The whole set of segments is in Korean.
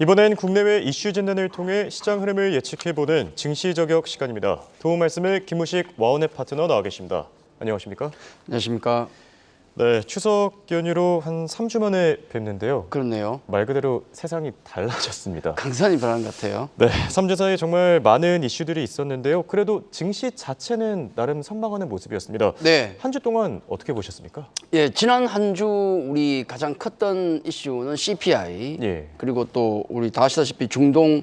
이번엔 국내외 이슈 진단을 통해 시장 흐름을 예측해보는 증시 저격 시간입니다. 도움 말씀을 김우식 와운의 파트너 나와 계십니다. 안녕하십니까? 안녕하십니까? 네, 추석 연휴로 한 3주 만에 뵙는데요. 그렇네요. 말 그대로 세상이 달라졌습니다. 강산이 변한 것 같아요. 네, 3주 사이에 정말 많은 이슈들이 있었는데요. 그래도 증시 자체는 나름 선방하는 모습이었습니다. 네. 한 주 동안 어떻게 보셨습니까? 예, 지난 한 주 우리 가장 컸던 이슈는 CPI. 예. 그리고 또 우리 다 아시다시피 중동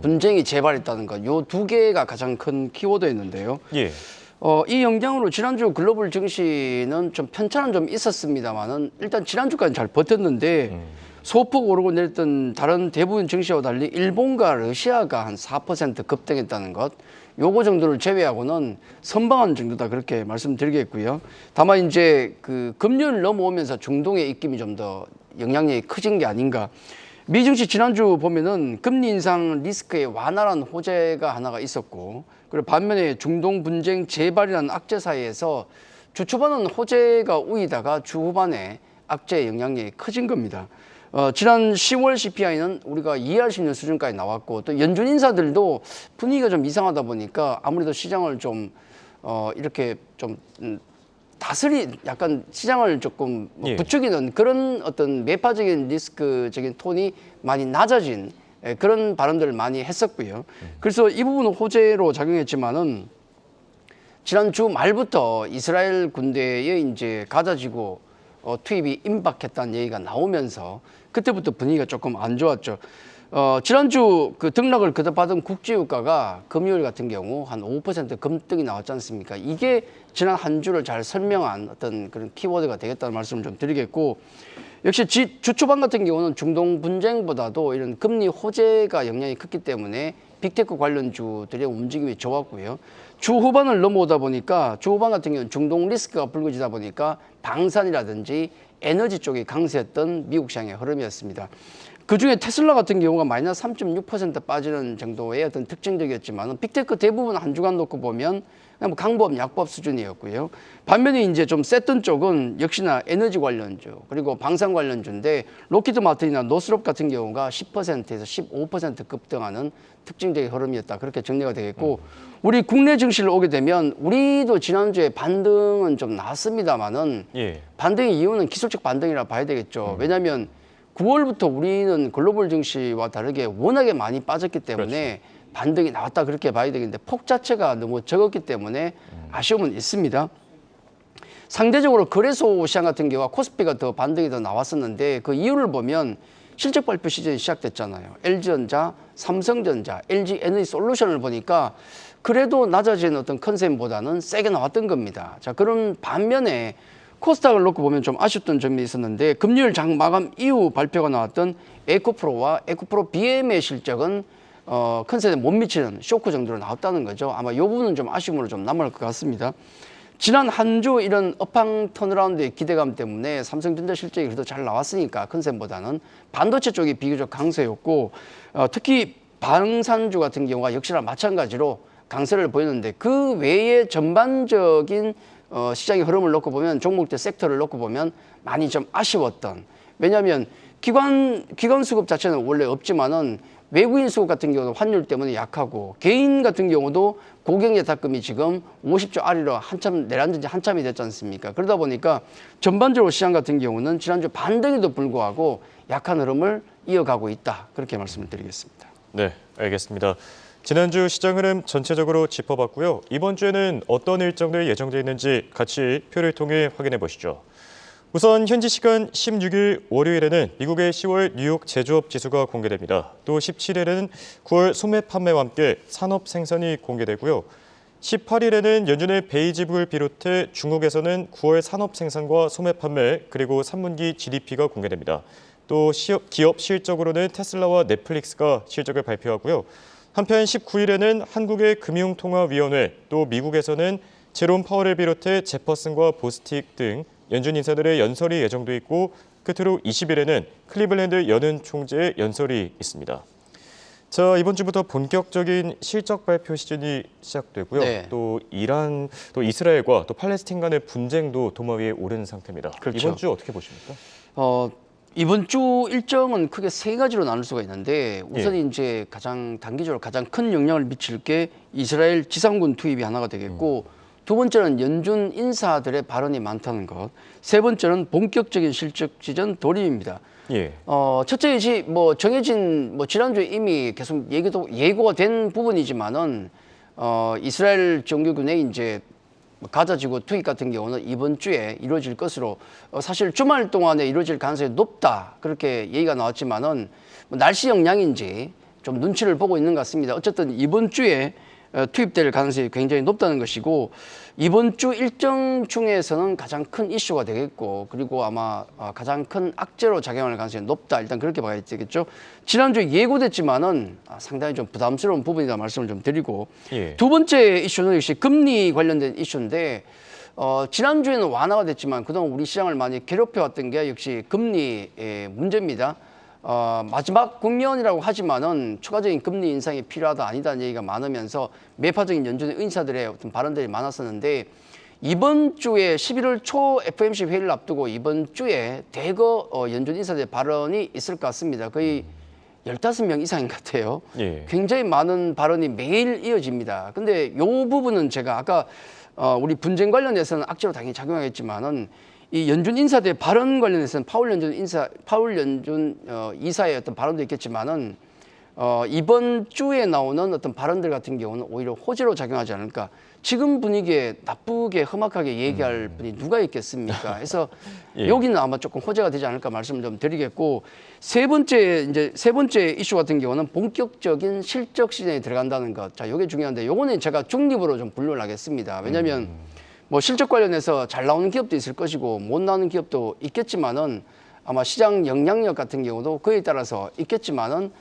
분쟁이 재발했다는 것. 요 두 개가 가장 큰 키워드였는데요. 예. 이 영향으로 지난주 글로벌 증시는 좀 편차는 좀 있었습니다만은 일단 지난주까지는 잘 버텼는데 소폭 오르고 내렸던 다른 대부분 증시와 달리 일본과 러시아가 한 4% 급등했다는 것. 요거 정도를 제외하고는 선방한 정도다 그렇게 말씀드리겠고요. 다만 이제 그 금요일 넘어오면서 중동의 입김이 좀 더 영향력이 커진 게 아닌가. 미증시 지난주 보면은 금리 인상 리스크의 완화라는 호재가 하나가 있었고, 그리고 반면에 중동 분쟁 재발이라는 악재 사이에서 주 초반은 호재가 우이다가 주 후반에 악재의 영향력이 커진 겁니다. 지난 10월 CPI는 우리가 이해할 수 있는 수준까지 나왔고, 또 연준 인사들도 분위기가 좀 이상하다 보니까 아무래도 시장을 좀 이렇게 좀 약간 시장을 조금 부추기는 그런 어떤 매파적인 리스크적인 톤이 많이 낮아진 그런 발언들을 많이 했었고요. 그래서 이 부분은 호재로 작용했지만은 지난 주 말부터 이스라엘 군대에 이제 가자지구 투입이 임박했다는 얘기가 나오면서 그때부터 분위기가 조금 안 좋았죠. 지난주 그 등락을 거듭받은 국제유가가 금요일 같은 경우 한 5% 급등이 나왔지 않습니까? 이게 지난 한 주를 잘 설명한 어떤 그런 키워드가 되겠다는 말씀을 좀 드리겠고, 역시 주 초반 같은 경우는 중동 분쟁보다도 이런 금리 호재가 영향이 컸기 때문에 빅테크 관련주들의 움직임이 좋았고요. 주 후반을 넘어오다 보니까 주 후반 같은 경우는 중동 리스크가 불거지다 보니까 방산이라든지 에너지 쪽이 강세였던 미국 시장의 흐름이었습니다. 그중에 테슬라 같은 경우가 마이너스 3.6% 빠지는 정도의 어떤 특징적이었지만 빅테크 대부분 한 주간 놓고 보면 그냥 뭐 강보합, 약보합 수준이었고요. 반면에 이제 좀 셌던 쪽은 역시나 에너지 관련주 그리고 방산 관련주인데 로키드 마틴이나 노스롭 같은 경우가 10%에서 15% 급등하는 특징적인 흐름이었다. 그렇게 정리가 되겠고, 우리 국내 증시를 오게 되면 우리도 지난주에 반등은 좀 나왔습니다만은 반등의 이유는 기술적 반등이라 봐야 되겠죠. 왜냐하면 9월부터 우리는 글로벌 증시와 다르게 워낙에 많이 빠졌기 때문에 그렇죠. 반등이 나왔다 그렇게 봐야 되겠는데 폭 자체가 너무 적었기 때문에 아쉬움은 있습니다. 상대적으로 거래소 시장 같은 경우가 코스피가 더 반등이 더 나왔었는데 그 이유를 보면 실적 발표 시즌이 시작됐잖아요. LG전자, 삼성전자, LG에너지솔루션을 보니까 그래도 낮아진 어떤 컨센보다는 세게 나왔던 겁니다. 자, 그런 반면에 코스닥을 놓고 보면 좀 아쉬웠던 점이 있었는데 금요일 장 마감 이후 발표가 나왔던 에코프로와 에코프로 BM의 실적은 컨센에 못 미치는 쇼크 정도로 나왔다는 거죠. 아마 이 부분은 좀 아쉬움으로 좀 남을 것 같습니다. 지난 한 주 이런 업황 턴어라운드의 기대감 때문에 삼성전자 실적이 그래도 잘 나왔으니까 컨센보다는 반도체 쪽이 비교적 강세였고, 특히 방산주 같은 경우가 역시나 마찬가지로 강세를 보였는데 그 외에 전반적인 시장의 흐름을 놓고 보면 종목들 섹터를 놓고 보면 많이 좀 아쉬웠던, 왜냐하면 기관 수급 자체는 원래 없지만은 외국인 수급 같은 경우는 환율 때문에 약하고 개인 같은 경우도 고경예탁금이 지금 50조 아래로 한참 내려앉은 지 한참이 됐지 않습니까? 그러다 보니까 전반적으로 시장 같은 경우는 지난주 반등에도 불구하고 약한 흐름을 이어가고 있다. 그렇게 말씀을 드리겠습니다. 네, 알겠습니다. 지난주 시장 흐름 전체적으로 짚어봤고요. 이번 주에는 어떤 일정들이 예정되어 있는지 같이 표를 통해 확인해 보시죠. 우선 현지 시간 16일 월요일에는 미국의 10월 뉴욕 제조업 지수가 공개됩니다. 또 17일에는 9월 소매 판매와 함께 산업 생산이 공개되고요. 18일에는 연준의 베이지북을 비롯해 중국에서는 9월 산업 생산과 소매 판매 그리고 3분기 GDP가 공개됩니다. 또 기업 실적으로는 테슬라와 넷플릭스가 실적을 발표하고요. 한편 19일에는 한국의 금융통화위원회, 또 미국에서는 제롬 파월을 비롯해 제퍼슨과 보스틱 등 연준 인사들의 연설이 예정돼 있고, 끝으로 20일에는 클리블랜드 연은 총재의 연설이 있습니다. 자, 이번 주부터 본격적인 실적 발표 시즌이 시작되고요. 네. 또 이란, 또 이스라엘과 또 팔레스틴 간의 분쟁도 도마 위에 오른 상태입니다. 그렇죠. 이번 주 어떻게 보십니까? 이번 주 일정은 크게 세 가지로 나눌 수가 있는데 우선 이제 가장 단기적으로 가장 큰 영향을 미칠 게 이스라엘 지상군 투입이 하나가 되겠고 두 번째는 연준 인사들의 발언이 많다는 것, 세 번째는 본격적인 실적 시전 돌입입니다. 예. 첫째 이시 뭐 정해진 뭐 지난주에 이미 계속 예고가 된 부분이지만은 이스라엘 정규군의 이제 가자 지구 투입 같은 경우는 이번 주에 이루어질 것으로 사실 주말 동안에 이루어질 가능성이 높다 그렇게 얘기가 나왔지만은 뭐 날씨 영향인지 좀 눈치를 보고 있는 것 같습니다. 어쨌든 이번 주에 투입될 가능성이 굉장히 높다는 것이고 이번 주 일정 중에서는 가장 큰 이슈가 되겠고 그리고 아마 가장 큰 악재로 작용할 가능성이 높다 일단 그렇게 봐야 되겠죠. 지난주에 예고됐지만은 상당히 좀 부담스러운 부분이다 말씀을 좀 드리고 두 번째 이슈는 역시 금리 관련된 이슈인데 지난주에는 완화가 됐지만 그동안 우리 시장을 많이 괴롭혀왔던 게 역시 금리의 문제입니다. 마지막 국면이라고 하지만은 추가적인 금리 인상이 필요하다 아니다는 얘기가 많으면서 매파적인 연준의 인사들의 어떤 발언들이 많았었는데 이번 주에 11월 초 FOMC 회의를 앞두고 이번 주에 대거 연준 인사들의 발언이 있을 것 같습니다. 거의 15명 이상인 것 같아요. 굉장히 많은 발언이 매일 이어집니다. 근데 이 부분은 제가 아까 우리 분쟁 관련해서는 악재로 당연히 작용하겠지만은 이 연준 인사들의 발언 관련해서는 파월 연준 이사의 어떤 발언도 있겠지만은 이번 주에 나오는 어떤 발언들 같은 경우는 오히려 호재로 작용하지 않을까. 지금 분위기에 나쁘게 험악하게 얘기할 분이 누가 있겠습니까? 해서 여기는 아마 조금 호재가 되지 않을까 말씀을 좀 드리겠고 세 번째 이슈 같은 경우는 본격적인 실적 시즌에 들어간다는 것. 자, 이게 중요한데 요거는 제가 중립으로 좀 분류를 하겠습니다. 왜냐하면 뭐 실적 관련해서 잘 나오는 기업도 있을 것이고 못 나오는 기업도 있겠지만은 아마 시장 영향력 같은 경우도 그에 따라서 있겠지만은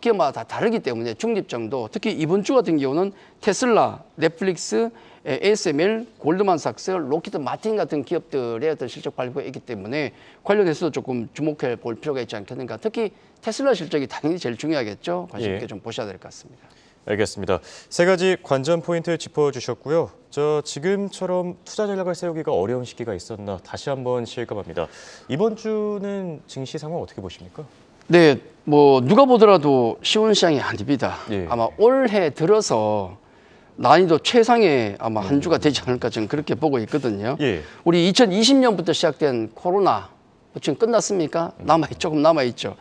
기업마다 다 다르기 때문에 중립 정도 특히 이번 주 같은 경우는 테슬라, 넷플릭스, ASML, 골드만삭스, 록히드 마틴 같은 기업들의 어떤 실적 발표가 있기 때문에 관련해서도 조금 주목해 볼 필요가 있지 않겠는가. 특히 테슬라 실적이 당연히 제일 중요하겠죠. 관심 있게 좀 보셔야 될 것 같습니다. 알겠습니다. 세 가지 관전 포인트 짚어주셨고요. 지금처럼 투자 전략을 세우기가 어려운 시기가 있었나 다시 한번 실감합니다. 이번 주는 증시 상황 어떻게 보십니까? 네, 뭐 누가 보더라도 쉬운 시장이 아닙니다. 아마 올해 들어서 난이도 최상의 아마 한 주가 되지 않을까 저는 그렇게 보고 있거든요. 우리 2020년부터 시작된 코로나 지금 끝났습니까? 조금 남아있죠.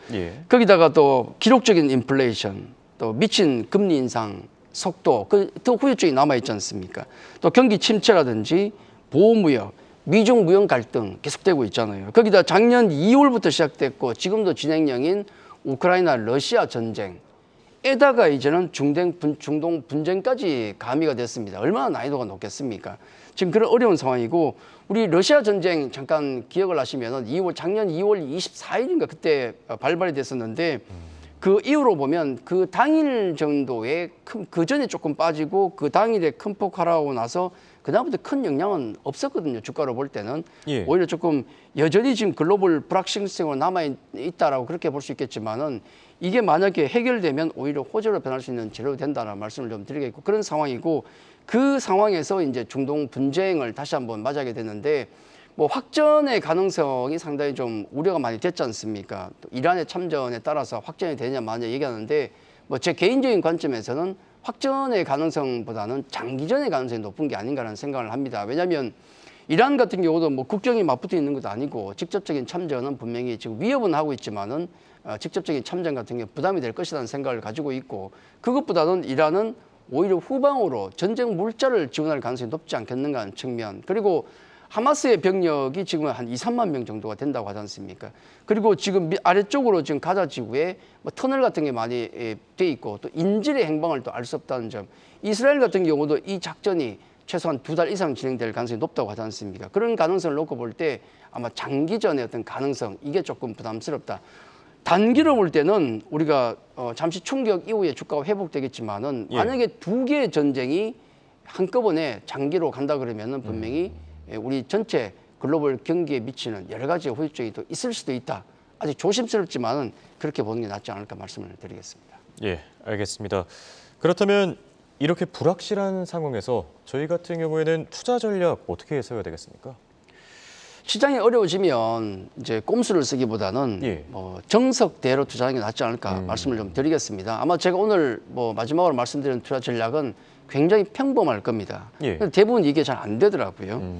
거기다가 또 기록적인 인플레이션, 또 미친 금리 인상 속도, 더 후유증이 남아있지 않습니까? 또 경기 침체라든지 보호무역, 미중 무역 갈등 계속되고 있잖아요. 거기다 작년 2월부터 시작됐고 지금도 진행형인 우크라이나 러시아 전쟁에다가 이제는 중동 분쟁까지 가미가 됐습니다. 얼마나 난이도가 높겠습니까? 지금 그런 어려운 상황이고 우리 러시아 전쟁 잠깐 기억을 하시면은 작년 2월 24일인가 그때 발발이 됐었는데 그 이후로 보면 그 당일 정도의 그 전에 조금 빠지고 그 당일에 큰 폭발하고 나서 그다음부터 큰 영향은 없었거든요. 주가로 볼 때는. 오히려 조금 여전히 지금 글로벌 불확실성으로 남아있다라고 그렇게 볼 수 있겠지만은 이게 만약에 해결되면 오히려 호재로 변할 수 있는 재료가 된다는 말씀을 좀 드리겠고 그런 상황이고 그 상황에서 이제 중동 분쟁을 다시 한번 맞이하게 됐는데 뭐 확전의 가능성이 상당히 좀 우려가 많이 됐지 않습니까? 또 이란의 참전에 따라서 확전이 되냐 마냐 얘기하는데 뭐 제 개인적인 관점에서는 확전의 가능성보다는 장기전의 가능성이 높은 게 아닌가라는 생각을 합니다. 왜냐하면 이란 같은 경우도 뭐 국경이 맞붙어 있는 것도 아니고 직접적인 참전은 분명히 지금 위협은 하고 있지만은 직접적인 참전 같은 게 부담이 될 것이라는 생각을 가지고 있고 그것보다는 이란은 오히려 후방으로 전쟁 물자를 지원할 가능성이 높지 않겠는가 하는 측면 그리고 하마스의 병력이 지금 한 2, 3만 명 정도가 된다고 하지 않습니까? 그리고 지금 아래쪽으로 지금 가자 지구에 뭐 터널 같은 게 많이 돼 있고 또 인질의 행방을 또 알 수 없다는 점. 이스라엘 같은 경우도 이 작전이 최소한 2달 이상 진행될 가능성이 높다고 하지 않습니까? 그런 가능성을 놓고 볼 때 아마 장기전의 어떤 가능성 이게 조금 부담스럽다. 단기로 볼 때는 우리가 잠시 충격 이후에 주가가 회복되겠지만은 만약에 두 개의 전쟁이 한꺼번에 장기로 간다 그러면은 분명히 우리 전체 글로벌 경기에 미치는 여러 가지 후유증이 또 있을 수도 있다. 아직 조심스럽지만은 그렇게 보는 게 낫지 않을까 말씀을 드리겠습니다. 예, 알겠습니다. 그렇다면 이렇게 불확실한 상황에서 저희 같은 경우에는 투자 전략 어떻게 해서야 되겠습니까? 시장이 어려워지면 이제 꼼수를 쓰기보다는 예. 정석대로 투자하는 게 낫지 않을까 말씀을 좀 드리겠습니다. 아마 제가 오늘 마지막으로 말씀드린 투자 전략은 굉장히 평범할 겁니다. 예. 대부분 이게 잘 안 되더라고요.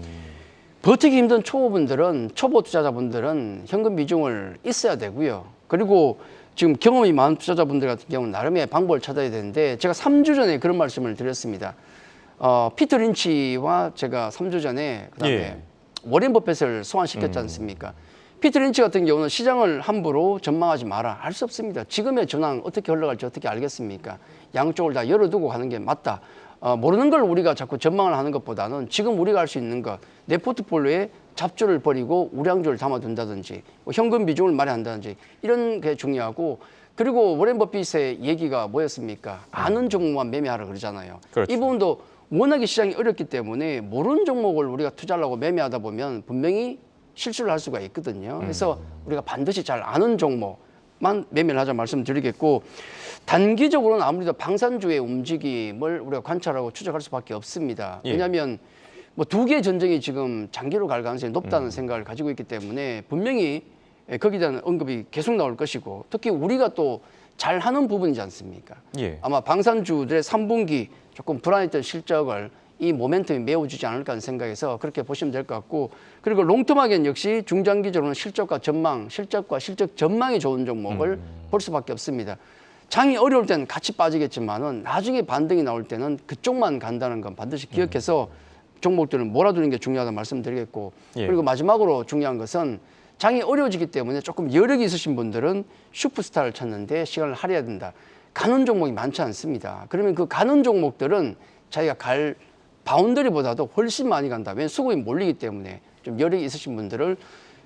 버티기 힘든 초보 투자자분들은 현금 비중을 있어야 되고요. 그리고 지금 경험이 많은 투자자분들 같은 경우는 나름의 방법을 찾아야 되는데 제가 3주 전에 그런 말씀을 드렸습니다. 피터 린치와 제가 3주 전에 그다음에 예. 워렌 버핏을 소환시켰지 않습니까? 피터 린치 같은 경우는 시장을 함부로 전망하지 마라. 알 수 없습니다. 지금의 전황 어떻게 흘러갈지 어떻게 알겠습니까? 양쪽을 다 열어두고 가는 게 맞다. 모르는 걸 우리가 자꾸 전망을 하는 것보다는 지금 우리가 할 수 있는 것, 내 포트폴리오에 잡주를 버리고 우량주를 담아둔다든지 현금 비중을 마련한다든지 이런 게 중요하고 그리고 워렌 버핏의 얘기가 뭐였습니까? 아는 종목만 매매하라 그러잖아요. 그렇죠. 이 부분도 워낙에 시장이 어렵기 때문에 모르는 종목을 우리가 투자하려고 매매하다 보면 분명히 실수를 할 수가 있거든요. 그래서 우리가 반드시 잘 아는 종목만 매매를 하자 말씀드리겠고 단기적으로는 아무래도 방산주의 움직임을 우리가 관찰하고 추적할 수밖에 없습니다. 예. 왜냐하면 두 개의 전쟁이 지금 장기로 갈 가능성이 높다는 생각을 가지고 있기 때문에 분명히 거기에 대한 언급이 계속 나올 것이고 특히 우리가 또 잘하는 부분이지 않습니까? 예. 아마 방산주들의 3분기 조금 불안했던 실적을 이 모멘텀이 메워주지 않을까 하는 생각에서 그렇게 보시면 될 것 같고 그리고 롱텀하게는 역시 중장기적으로는 실적과 실적 전망이 좋은 종목을 볼 수밖에 없습니다. 장이 어려울 때는 같이 빠지겠지만은 나중에 반등이 나올 때는 그쪽만 간다는 건 반드시 기억해서 종목들은 몰아두는 게 중요하다는 말씀드리겠고 예. 그리고 마지막으로 중요한 것은 장이 어려워지기 때문에 조금 여력이 있으신 분들은 슈퍼스타를 찾는데 시간을 할애해야 된다. 가는 종목이 많지 않습니다. 그러면 그 가는 종목들은 자기가 갈 바운더리보다도 훨씬 많이 간다. 왜냐하면 수급이 몰리기 때문에 좀 여력이 있으신 분들을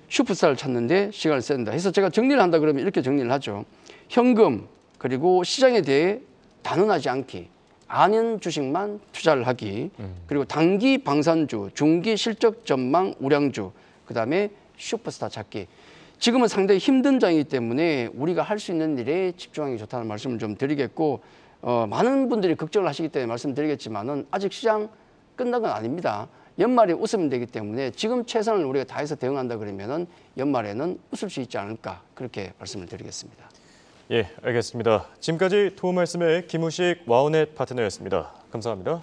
슈퍼스타를 찾는데 시간을 쓴다. 해서 제가 정리를 한다 그러면 이렇게 정리를 하죠. 현금 그리고 시장에 대해 단언하지 않기. 아는 주식만 투자를 하기. 그리고 단기 방산주, 중기 실적 전망 우량주, 그다음에 슈퍼스타 찾기. 지금은 상당히 힘든 장이기 때문에 우리가 할 수 있는 일에 집중하는 게 좋다는 말씀을 좀 드리겠고 많은 분들이 걱정을 하시기 때문에 말씀드리겠지만은 아직 시장 끝난 건 아닙니다. 연말에 웃으면 되기 때문에 지금 최선을 우리가 다해서 대응한다 그러면은 연말에는 웃을 수 있지 않을까 그렇게 말씀을 드리겠습니다. 예, 알겠습니다. 지금까지 도움 말씀의 김우식 와우넷 파트너였습니다. 감사합니다.